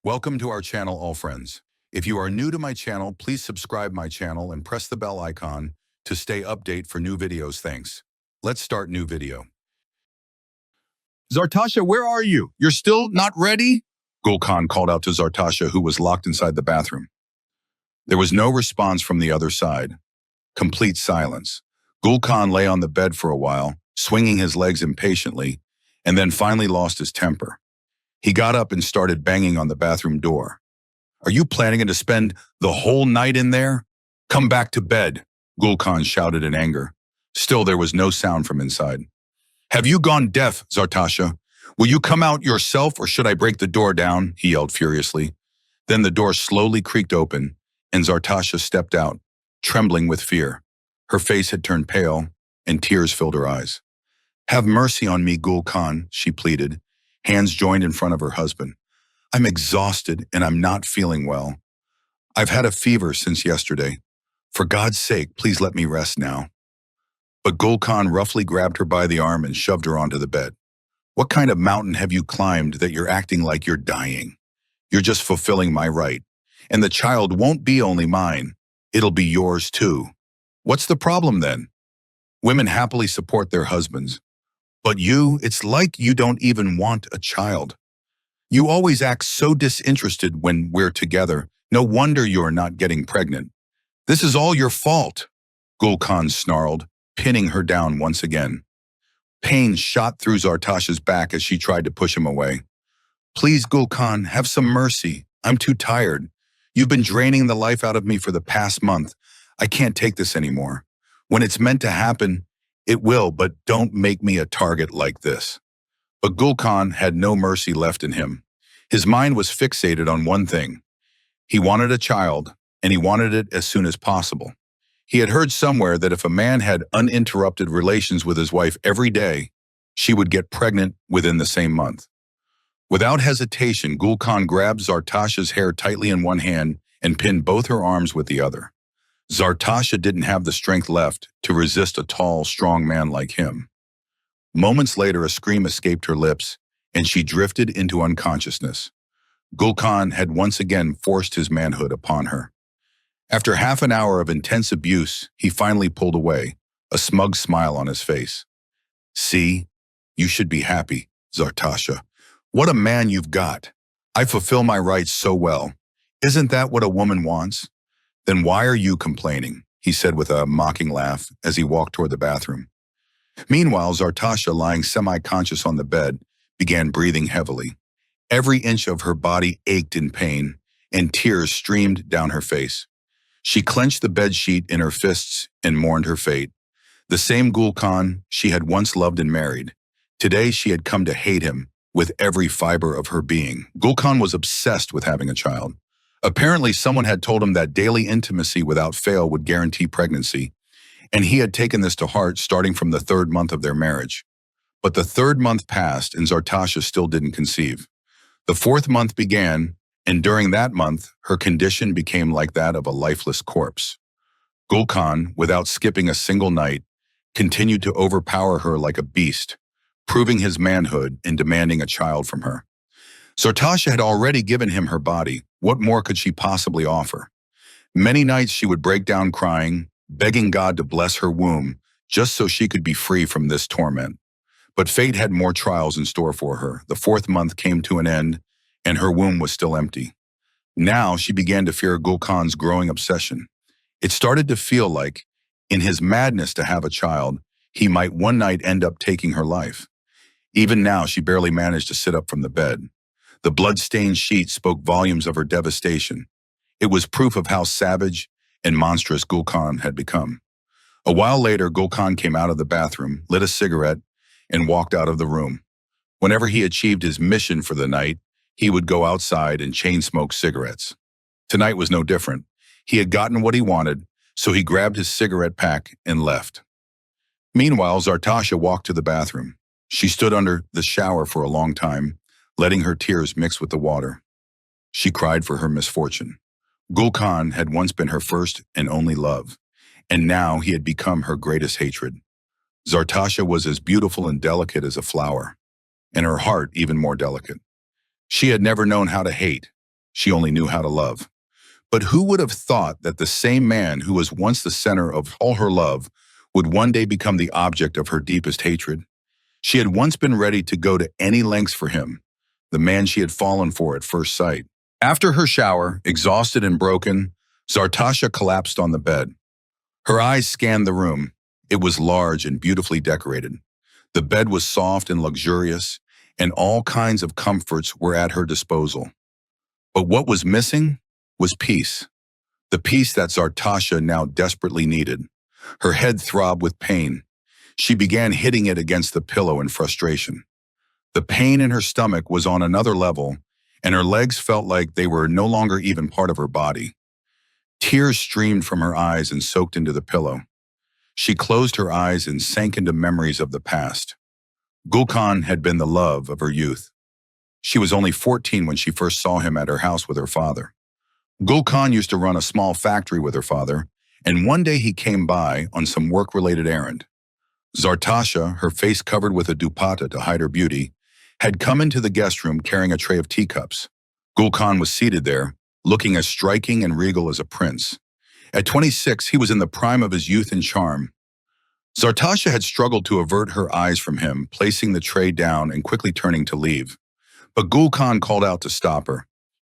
Welcome to our channel, all friends. If you are new to my channel, please subscribe my channel and press the bell icon to stay update for new videos. Thanks. Let's start new video. Zartasha, where are you? You're still not ready? Gulkhan called out to Zartasha, who was locked inside the bathroom. There was no response from the other side. Complete silence. Gulkhan lay on the bed for a while, swinging his legs impatiently, and then finally lost his temper. He got up and started banging on the bathroom door. Are you planning to spend the whole night in there? Come back to bed, Gulkhan shouted in anger. Still, there was no sound from inside. Have you gone deaf, Zartasha? Will you come out yourself or should I break the door down? He yelled furiously. Then the door slowly creaked open and Zartasha stepped out, trembling with fear. Her face had turned pale and tears filled her eyes. Have mercy on me, Gulkhan, she pleaded, hands joined in front of her husband. I'm exhausted and I'm not feeling well. I've had a fever since yesterday. For God's sake, please let me rest now. But Gulkhan roughly grabbed her by the arm and shoved her onto the bed. What kind of mountain have you climbed that you're acting like you're dying? You're just fulfilling my right. And the child won't be only mine. It'll be yours too. What's the problem then? Women happily support their husbands. But you, it's like you don't even want a child. You always act so disinterested when we're together. No wonder you're not getting pregnant. This is all your fault, Gulkhan snarled, pinning her down once again. Pain shot through Zartasha's back as she tried to push him away. Please, Gulkhan, have some mercy. I'm too tired. You've been draining the life out of me for the past month. I can't take this anymore. When it's meant to happen, it will, but don't make me a target like this. But Gulkhan had no mercy left in him. His mind was fixated on one thing. He wanted a child, and he wanted it as soon as possible. He had heard somewhere that if a man had uninterrupted relations with his wife every day, she would get pregnant within the same month. Without hesitation, Gulkhan grabbed Zartasha's hair tightly in one hand and pinned both her arms with the other. Zartasha didn't have the strength left to resist a tall, strong man like him. Moments later, a scream escaped her lips, and she drifted into unconsciousness. Gulkhan had once again forced his manhood upon her. After half an hour of intense abuse, he finally pulled away, a smug smile on his face. See, you should be happy, Zartasha. What a man you've got. I fulfill my rights so well. Isn't that what a woman wants? Then why are you complaining? He said with a mocking laugh as he walked toward the bathroom. Meanwhile, Zartasha, lying semi-conscious on the bed, began breathing heavily. Every inch of her body ached in pain, and tears streamed down her face. She clenched the bedsheet in her fists and mourned her fate. The same Gulkhan she had once loved and married. Today she had come to hate him with every fiber of her being. Gulkhan was obsessed with having a child. Apparently, someone had told him that daily intimacy without fail would guarantee pregnancy, and he had taken this to heart starting from the 3rd month of their marriage. But the 3rd month passed and Zartasha still didn't conceive. The 4th month began, and during that month, her condition became like that of a lifeless corpse. Gulkhan, without skipping a single night, continued to overpower her like a beast, proving his manhood and demanding a child from her. Zartasha had already given him her body. What more could she possibly offer? Many nights she would break down crying, begging God to bless her womb, just so she could be free from this torment. But fate had more trials in store for her. The 4th month came to an end, and her womb was still empty. Now she began to fear Gulkhan's growing obsession. It started to feel like, in his madness to have a child, he might one night end up taking her life. Even now, she barely managed to sit up from the bed. The blood-stained sheet spoke volumes of her devastation. It was proof of how savage and monstrous Gulkhan had become. A while later, Gulkhan came out of the bathroom, lit a cigarette, and walked out of the room. Whenever he achieved his mission for the night, he would go outside and chain-smoke cigarettes. Tonight was no different. He had gotten what he wanted, so he grabbed his cigarette pack and left. Meanwhile, Zartasha walked to the bathroom. She stood under the shower for a long time, letting her tears mix with the water. She cried for her misfortune. Gulkhan had once been her first and only love, and now he had become her greatest hatred. Zartasha was as beautiful and delicate as a flower, and her heart even more delicate. She had never known how to hate, she only knew how to love. But who would have thought that the same man who was once the center of all her love would one day become the object of her deepest hatred? She had once been ready to go to any lengths for him, the man she had fallen for at first sight. After her shower, exhausted and broken, Zartasha collapsed on the bed. Her eyes scanned the room. It was large and beautifully decorated. The bed was soft and luxurious, and all kinds of comforts were at her disposal. But what was missing was peace. The peace that Zartasha now desperately needed. Her head throbbed with pain. She began hitting it against the pillow in frustration. The pain in her stomach was on another level, and her legs felt like they were no longer even part of her body. Tears streamed from her eyes and soaked into the pillow. She closed her eyes and sank into memories of the past. Gulkhan had been the love of her youth. She was only 14 when she first saw him at her house with her father. Gulkhan used to run a small factory with her father, and one day he came by on some work-related errand. Zartasha, her face covered with a dupatta to hide her beauty, had come into the guest room carrying a tray of teacups. Gulkhan was seated there, looking as striking and regal as a prince. At 26, he was in the prime of his youth and charm. Zartasha had struggled to avert her eyes from him, placing the tray down and quickly turning to leave. But Gulkhan called out to stop her.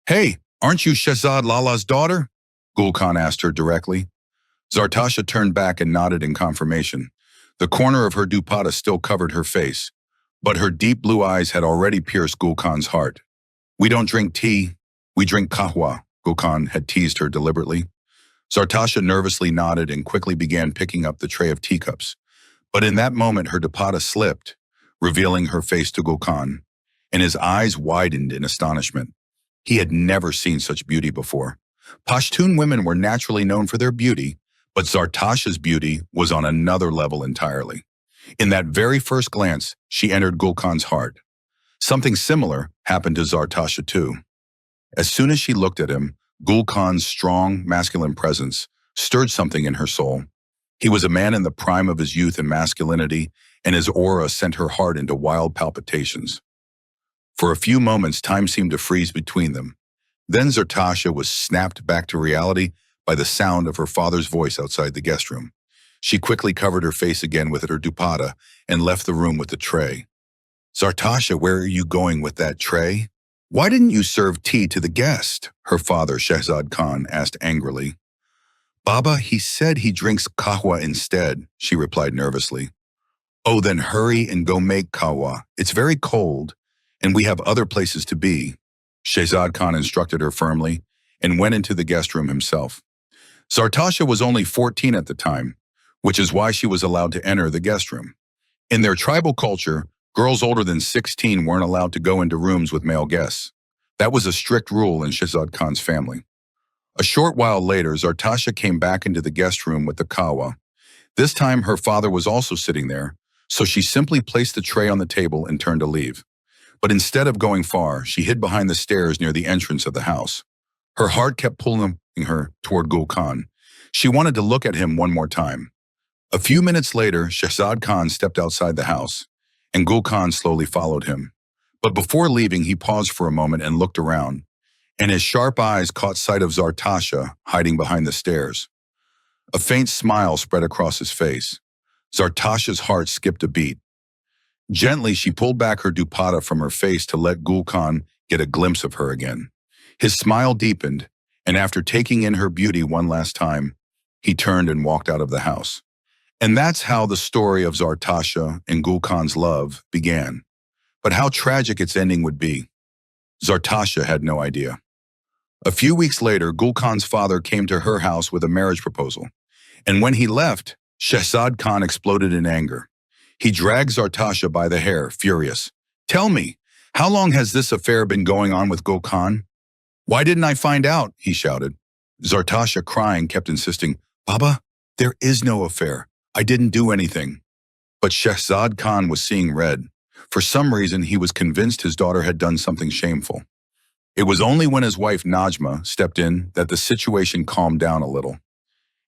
"Hey, aren't you Shehzad Lala's daughter?" Gulkhan asked her directly. Zartasha turned back and nodded in confirmation. The corner of her dupatta still covered her face, but her deep blue eyes had already pierced Gulkhan's heart. "We don't drink tea, we drink kahwa," Gulkhan had teased her deliberately. Zartasha nervously nodded and quickly began picking up the tray of teacups. But in that moment, her dupatta slipped, revealing her face to Gulkhan, and his eyes widened in astonishment. He had never seen such beauty before. Pashtun women were naturally known for their beauty, but Zartasha's beauty was on another level entirely. In that very first glance, she entered Gulkhan's heart. Something similar happened to Zartasha too. As soon as she looked at him, Gulkhan's strong, masculine presence stirred something in her soul. He was a man in the prime of his youth and masculinity, and his aura sent her heart into wild palpitations. For a few moments, time seemed to freeze between them. Then Zartasha was snapped back to reality by the sound of her father's voice outside the guest room. She quickly covered her face again with her dupatta and left the room with the tray. "Zartasha, where are you going with that tray?" "Why didn't you serve tea to the guest?" her father, Shehzad Khan, asked angrily. "Baba, he said he drinks kahwa instead," she replied nervously. "Oh, then hurry and go make kahwa. It's very cold, and we have other places to be," Shehzad Khan instructed her firmly, and went into the guest room himself. Zartasha was only 14 at the time, which is why she was allowed to enter the guest room. In their tribal culture, girls older than 16 weren't allowed to go into rooms with male guests. That was a strict rule in Shehzad Khan's family. A short while later, Zartasha came back into the guest room with the kahwa. This time, her father was also sitting there, so she simply placed the tray on the table and turned to leave. But instead of going far, she hid behind the stairs near the entrance of the house. Her heart kept pulling her toward Gulkhan. She wanted to look at him one more time. A few minutes later, Shehzad Khan stepped outside the house, and Gulkhan slowly followed him. But before leaving, he paused for a moment and looked around, and his sharp eyes caught sight of Zartasha hiding behind the stairs. A faint smile spread across his face. Zartasha's heart skipped a beat. Gently, she pulled back her dupatta from her face to let Gulkhan get a glimpse of her again. His smile deepened, and after taking in her beauty one last time, he turned and walked out of the house. And that's how the story of Zartasha and Gulkhan's love began. But how tragic its ending would be, Zartasha had no idea. A few weeks later, Gulkhan's father came to her house with a marriage proposal. And when he left, Shehzad Khan exploded in anger. He dragged Zartasha by the hair, furious. "Tell me, how long has this affair been going on with Gulkhan?" "Why didn't I find out?" he shouted. Zartasha, crying, kept insisting, "Baba, there is no affair. I didn't do anything." But Shehzad Khan was seeing red. For some reason, he was convinced his daughter had done something shameful. It was only when his wife Najma stepped in that the situation calmed down a little.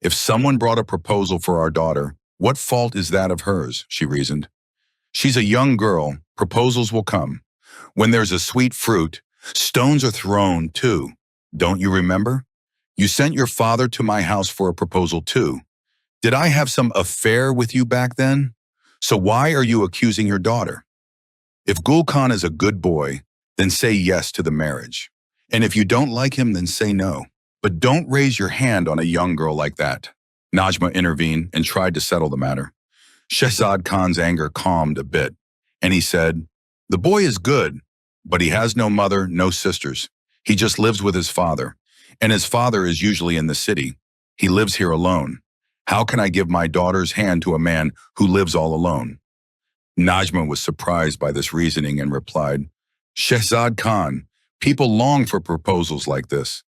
"If someone brought a proposal for our daughter, what fault is that of hers?" she reasoned. "She's a young girl. Proposals will come. When there's a sweet fruit, stones are thrown too," Don't you remember? You sent your father to my house for a proposal too. Did I have some affair with you back then? So why are you accusing your daughter? If Gul Khan is a good boy, then say yes to the marriage. And if you don't like him, then say no. But don't raise your hand on a young girl like that. Najma intervened and tried to settle the matter. Shehzad Khan's anger calmed a bit, and he said, "The boy is good, but he has no mother, no sisters. He just lives with his father, and his father is usually in the city. He lives here alone. How can I give my daughter's hand to a man who lives all alone?" Najma was surprised by this reasoning and replied, "Shehzad Khan, people long for proposals like this.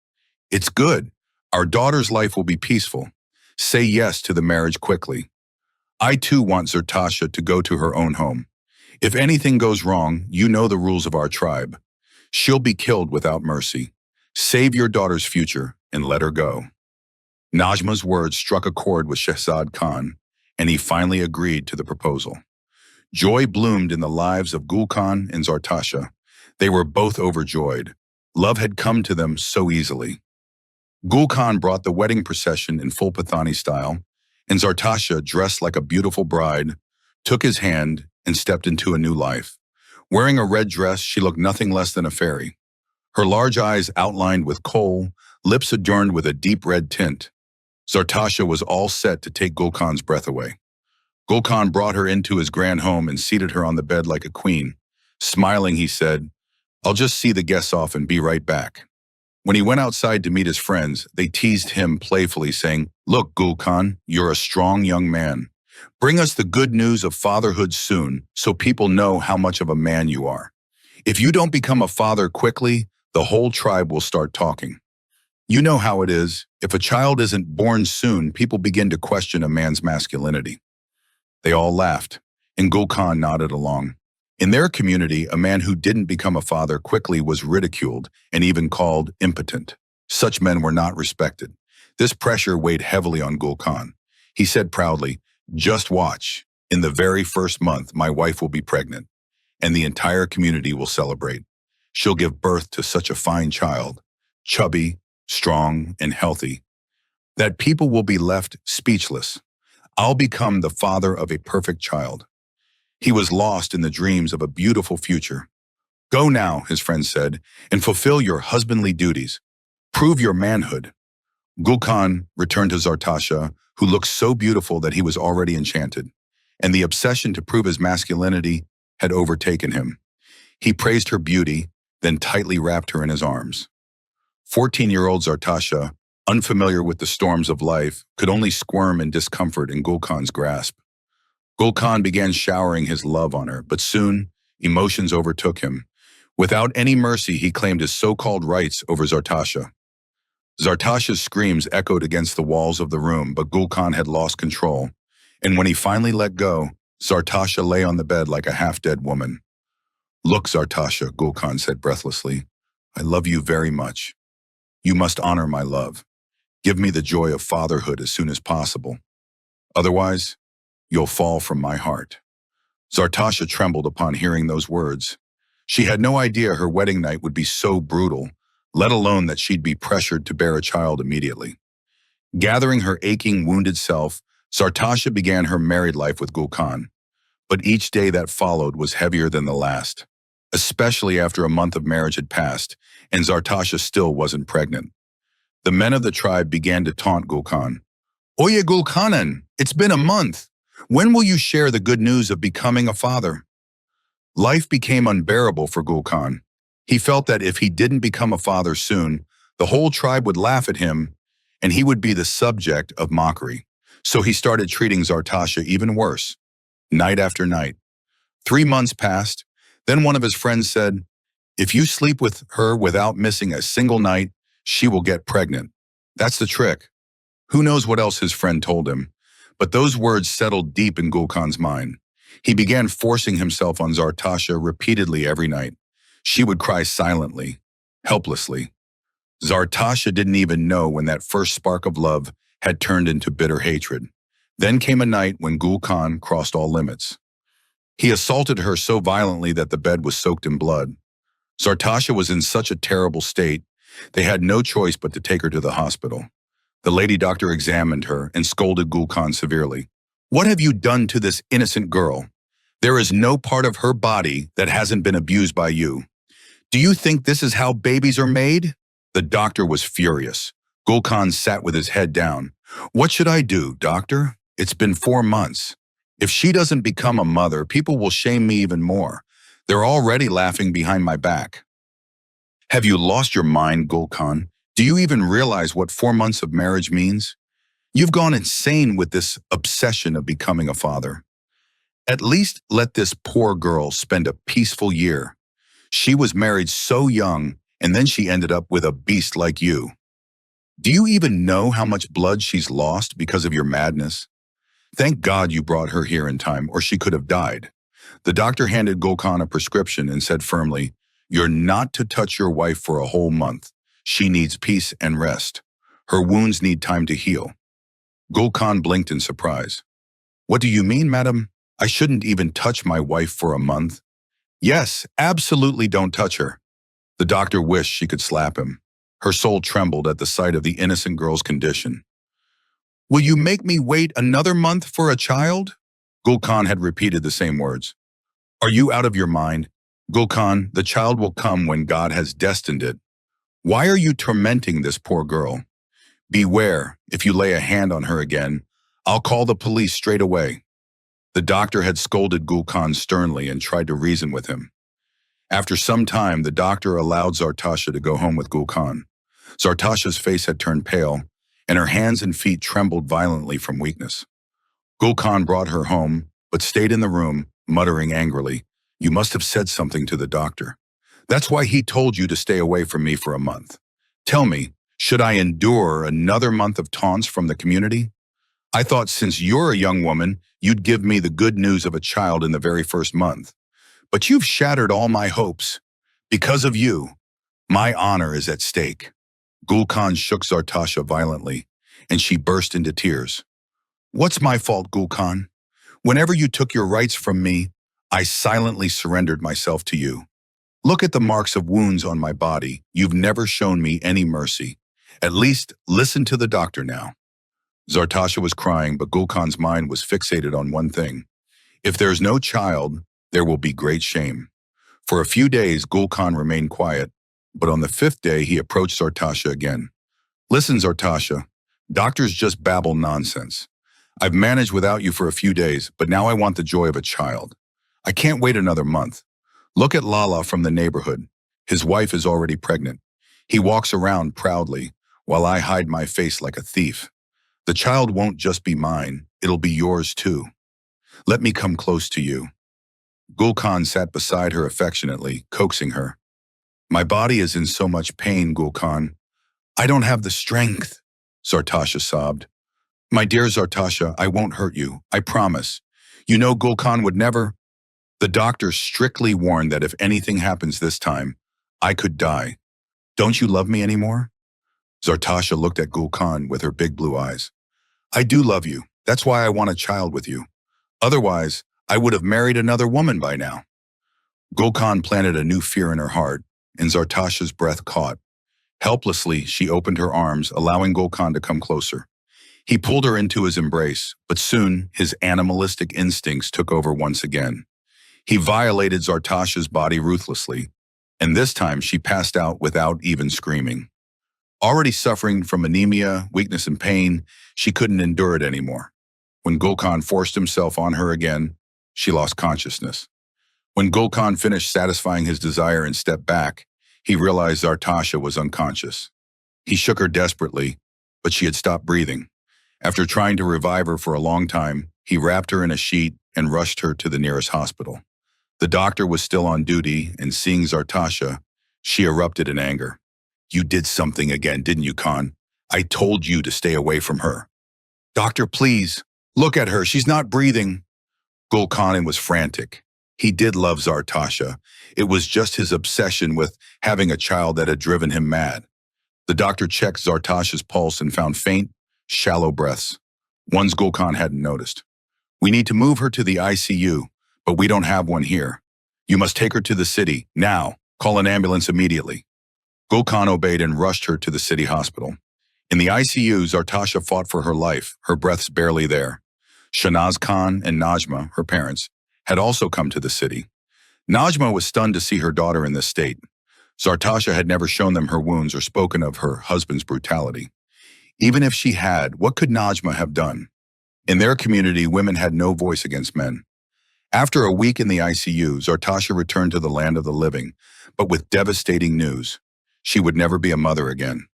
It's good. Our daughter's life will be peaceful. Say yes to the marriage quickly. I too want Zartasha to go to her own home. If anything goes wrong, you know the rules of our tribe. She'll be killed without mercy. Save your daughter's future and let her go." Najma's words struck a chord with Shehzad Khan, and he finally agreed to the proposal. Joy bloomed in the lives of Gul Khan and Zartasha. They were both overjoyed. Love had come to them so easily. Gul Khan brought the wedding procession in full Pathani style, and Zartasha, dressed like a beautiful bride, took his hand and stepped into a new life. Wearing a red dress, she looked nothing less than a fairy. Her large eyes outlined with kohl, lips adorned with a deep red tint. Zartasha was all set to take Gul Khan's breath away. Gul Khan brought her into his grand home and seated her on the bed like a queen. Smiling, he said, "I'll just see the guests off and be right back." When he went outside to meet his friends, they teased him playfully, saying, "Look, Gul Khan, you're a strong young man. Bring us the good news of fatherhood soon so people know how much of a man you are. If you don't become a father quickly, the whole tribe will start talking. You know how it is. If a child isn't born soon, people begin to question a man's masculinity." They all laughed, and Gul Khan nodded along. In their community, a man who didn't become a father quickly was ridiculed and even called impotent. Such men were not respected. This pressure weighed heavily on Gul Khan. He said proudly, "Just watch. In the very first month, my wife will be pregnant, and the entire community will celebrate. She'll give birth to such a fine child, chubby, strong, and healthy, that people will be left speechless. I'll become the father of a perfect child." He was lost in the dreams of a beautiful future. "Go now," his friend said, "and fulfill your husbandly duties. Prove your manhood." Gul Khan returned to Zartasha, who looked so beautiful that he was already enchanted, and the obsession to prove his masculinity had overtaken him. He praised her beauty, then tightly wrapped her in his arms. 14-year-old Zartasha, unfamiliar with the storms of life, could only squirm in discomfort in Gul Khan's grasp. Gul Khan began showering his love on her, but soon emotions overtook him. Without any mercy, he claimed his so-called rights over Zartasha. Zartasha's screams echoed against the walls of the room, but Gul Khan had lost control, and when he finally let go, Zartasha lay on the bed like a half-dead woman. "Look, Zartasha," Gul Khan said breathlessly, "I love you very much. You must honor my love. Give me the joy of fatherhood as soon as possible. Otherwise, you'll fall from my heart." Zartasha trembled upon hearing those words. She had no idea her wedding night would be so brutal, let alone that she'd be pressured to bear a child immediately. Gathering her aching, wounded self, Zartasha began her married life with Gul Khan. But each day that followed was heavier than the last, especially after a month of marriage had passed, and Zartasha still wasn't pregnant. The men of the tribe began to taunt Gul Khan. "Oye Gul Khanan, it's been a month. When will you share the good news of becoming a father?" Life became unbearable for Gul Khan. He felt that if he didn't become a father soon, the whole tribe would laugh at him, and he would be the subject of mockery. So he started treating Zartasha even worse, night after night. 3 months passed. Then one of his friends said, "If you sleep with her without missing a single night, she will get pregnant. That's the trick." Who knows what else his friend told him, but those words settled deep in Gul Khan's mind. He began forcing himself on Zartasha repeatedly every night. She would cry silently, helplessly. Zartasha didn't even know when that first spark of love had turned into bitter hatred. Then came a night when Gul Khan crossed all limits. He assaulted her so violently that the bed was soaked in blood. Zartasha was in such a terrible state, They had no choice but to take her to the hospital. The lady doctor examined her and scolded Gul Khan severely. "What have you done to this innocent girl? There is no part of her body that hasn't been abused by you. Do you think this is how babies are made?" The doctor was furious. Gul Khan sat with his head down. "What should I do, doctor? It's been 4 months. If she doesn't become a mother, people will shame me even more. They're already laughing behind my back." "Have you lost your mind, Gul Khan? Do you even realize what 4 months of marriage means? You've gone insane with this obsession of becoming a father. At least let this poor girl spend a peaceful year. She was married so young, and then she ended up with a beast like you. Do you even know how much blood she's lost because of your madness? Thank God you brought her here in time, or she could have died." The doctor handed Gul Khan a prescription and said firmly, "You're not to touch your wife for a whole month. She needs peace and rest. Her wounds need time to heal." Gul Khan blinked in surprise. "What do you mean, madam? I shouldn't even touch my wife for a month?" "Yes, absolutely don't touch her." The doctor wished she could slap him. Her soul trembled at the sight of the innocent girl's condition. "Will you make me wait another month for a child?" Gul Khan had repeated the same words. "Are you out of your mind? Gul Khan, the child will come when God has destined it. Why are you tormenting this poor girl? Beware, if you lay a hand on her again, I'll call the police straight away." The doctor had scolded Gul Khan sternly and tried to reason with him. After some time, the doctor allowed Zartasha to go home with Gul Khan. Zartasha's face had turned pale, and her hands and feet trembled violently from weakness. Gul Khan brought her home, but stayed in the room, muttering angrily, "You must have said something to the doctor. That's why he told you to stay away from me for a month. Tell me, should I endure another month of taunts from the community? I thought since you're a young woman, you'd give me the good news of a child in the very first month. But you've shattered all my hopes. Because of you, my honor is at stake." Gul Khan shook Zartasha violently, and she burst into tears. "What's my fault, Gul Khan? Whenever you took your rights from me, I silently surrendered myself to you. Look at the marks of wounds on my body. You've never shown me any mercy. At least listen to the doctor now." Zartasha was crying, but Gul Khan's mind was fixated on one thing. If there's no child, there will be great shame. For a few days, Gul Khan remained quiet, but on the 5th day, he approached Zartasha again. "Listen, Zartasha, doctors just babble nonsense. I've managed without you for a few days, but now I want the joy of a child. I can't wait another month. Look at Lala from the neighborhood. His wife is already pregnant. He walks around proudly, while I hide my face like a thief. The child won't just be mine, it'll be yours too. Let me come close to you." Gul Khan sat beside her affectionately, coaxing her. "My body is in so much pain, Gul Khan. I don't have the strength," Zartasha sobbed. "My dear Zartasha, I won't hurt you, I promise. You know Gul Khan would never—" The doctor strictly warned that if anything happens this time, I could die. "Don't you love me anymore?" Zartasha looked at Gul Khan with her big blue eyes. "I do love you. That's why I want a child with you. Otherwise, I would have married another woman by now." Gul Khan planted a new fear in her heart, and Zartasha's breath caught. Helplessly, she opened her arms, allowing Gul Khan to come closer. He pulled her into his embrace, but soon his animalistic instincts took over once again. He violated Zartasha's body ruthlessly, and this time she passed out without even screaming. Already suffering from anemia, weakness, and pain, she couldn't endure it anymore. When Gul Khan forced himself on her again, she lost consciousness. When Gul Khan finished satisfying his desire and stepped back, he realized Zartasha was unconscious. He shook her desperately, but she had stopped breathing. After trying to revive her for a long time, he wrapped her in a sheet and rushed her to the nearest hospital. The doctor was still on duty, and seeing Zartasha, she erupted in anger. "You did something again, didn't you, Khan? I told you to stay away from her." "Doctor, please, look at her, she's not breathing." Gul Khan was frantic. He did love Zartasha. It was just his obsession with having a child that had driven him mad. The doctor checked Zartasha's pulse and found faint, shallow breaths, ones Gul Khan hadn't noticed. "We need to move her to the ICU, but we don't have one here. You must take her to the city, now. Call an ambulance immediately." Gulkhan obeyed and rushed her to the city hospital. In the ICU, Zartasha fought for her life, her breaths barely there. Shanaz Khan and Najma, her parents, had also come to the city. Najma was stunned to see her daughter in this state. Zartasha had never shown them her wounds or spoken of her husband's brutality. Even if she had, what could Najma have done? In their community, women had no voice against men. After a week in the ICU, Zartasha returned to the land of the living, but with devastating news. She would never be a mother again.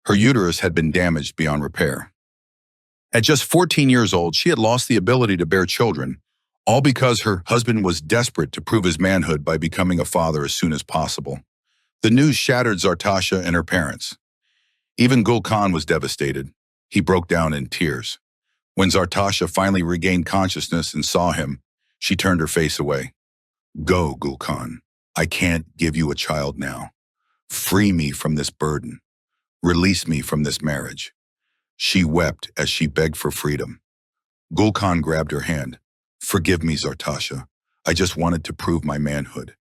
Her uterus had been damaged beyond repair. At just 14 years old, she had lost the ability to bear children, all because her husband was desperate to prove his manhood by becoming a father as soon as possible. The news shattered Zartasha and her parents. Even Gul Khan was devastated. He broke down in tears. When Zartasha finally regained consciousness and saw him, she turned her face away. Go, Gul Khan. I can't give you a child now. Free me from this burden. Release me from this marriage. She wept as she begged for freedom. Gul Khan grabbed her hand. Forgive me, Zartasha. I just wanted to prove my manhood,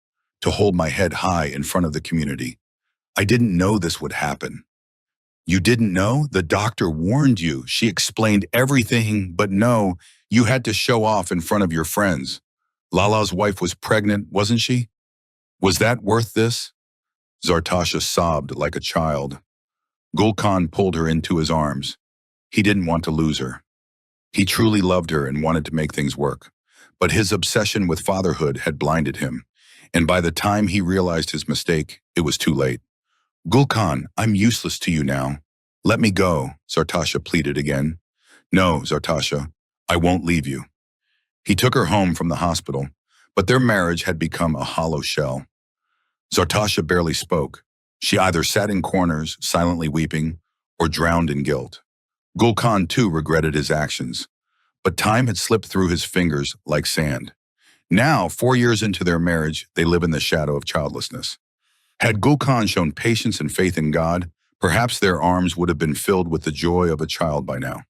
to hold my head high in front of the community. I didn't know this would happen. You didn't know? The doctor warned you. She explained everything, but no, you had to show off in front of your friends. Lala's wife was pregnant, wasn't she? Was that worth this? Zartasha sobbed like a child. Gul Khan pulled her into his arms. He didn't want to lose her. He truly loved her and wanted to make things work. But his obsession with fatherhood had blinded him, and by the time he realized his mistake, it was too late. Gul Khan, I'm useless to you now. Let me go, Zartasha pleaded again. No, Zartasha, I won't leave you. He took her home from the hospital, but their marriage had become a hollow shell. Zartasha barely spoke. She either sat in corners, silently weeping, or drowned in guilt. Gul Khan, too, regretted his actions, but time had slipped through his fingers like sand. Now, 4 years into their marriage, they live in the shadow of childlessness. Had Gul Khan shown patience and faith in God, perhaps their arms would have been filled with the joy of a child by now.